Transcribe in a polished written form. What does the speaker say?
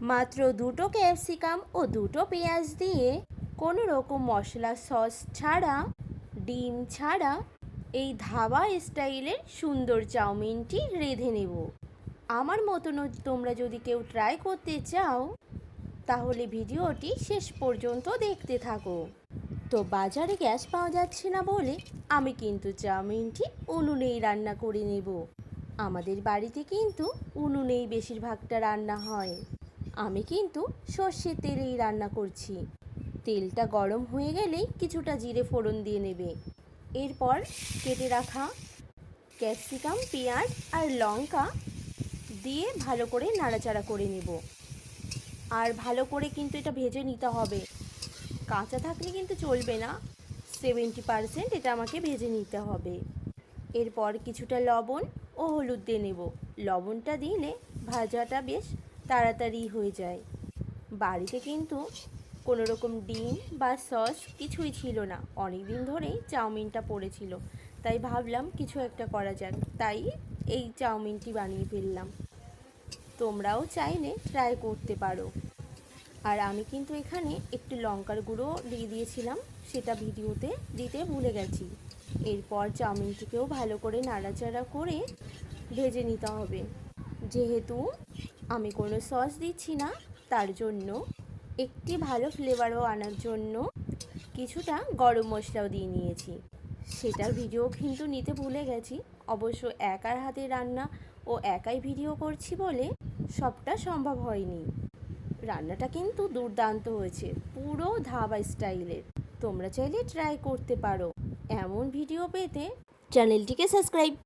মাত্র দুটো ক্যাপসিকাম ও দুটো পেঁয়াজ দিয়ে কোনো রকম মশলা সস ছাড়া, ডিম ছাড়া এই ধাবা স্টাইলের সুন্দর চাউমিনটি রেঁধে নেব। আমার মতনও তোমরা যদি কেউ ট্রাই করতে চাও তাহলে ভিডিওটি শেষ পর্যন্ত দেখতে থাকো। তো বাজারে গ্যাস পাওয়া যাচ্ছে না বলে আমি কিন্তু চাউমিনটি উনুনেই রান্না করে নেব। আমাদের বাড়িতে কিন্তু উনুনেই বেশিরভাগটা রান্না হয়। আমি কিন্তু সর্ষের তেলেই রান্না করছি। তেলটা গরম হয়ে গেলেই কিছুটা জিরে ফোড়ন দিয়ে নেবে। এরপর কেটে রাখা ক্যাপসিকাম, পেঁয়াজ আর লঙ্কা দিয়ে ভালো করে নাড়াচাড়া করে নেব। আর ভালো করে কিন্তু এটা ভেজে নিতে হবে, কাঁচা থাকলে কিন্তু চলবে না। 70% এটা আমাকে ভেজে নিতে হবে। এরপর কিছুটা লবণ ও হলুদ দিয়ে নেব। লবণটা দিলে ভাজাটা বেশ তাড়াতাড়ি হয়ে যায়। বাড়িতে কিন্তু কোনো রকম ডিম বা সস কিছুই ছিল না, অনেক দিন ধরেই চাউমিনটা পড়েছিল, তাই ভাবলাম কিছু একটা করা যাক, তাই এই চাউমিনটি বানিয়ে ফেললাম। তোমরাও চাইলে ট্রাই করতে পারো। আর আমি কিন্তু এখানে একটু লঙ্কার গুঁড়ো দিয়ে দিয়েছিলাম, সেটা ভিডিওতে দিতে ভুলে গেছি। এরপর চাউমিনটিকেও ভালো করে নাড়াচাড়া করে ভেজে নিতে হবে। যেহেতু আমি কোনো সস দিচ্ছি না, তার জন্য একটি ভালো ফ্লেভারও আনার জন্য কিছুটা গরম মশলাও দিয়ে নিয়েছি। সেটার ভিডিও কিন্তু নিতে ভুলে গেছি। অবশ্য একার হাতে রান্না ও একাই ভিডিও করছি বলে সবটা সম্ভব হয়নি। রান্নাটা কিন্তু দুর্দান্ত হয়েছে, পুরো ধাবা স্টাইলের। তোমরা চাইলে ট্রাই করতে পারো। এমন ভিডিও পেতে চ্যানেলটিকে সাবস্ক্রাইব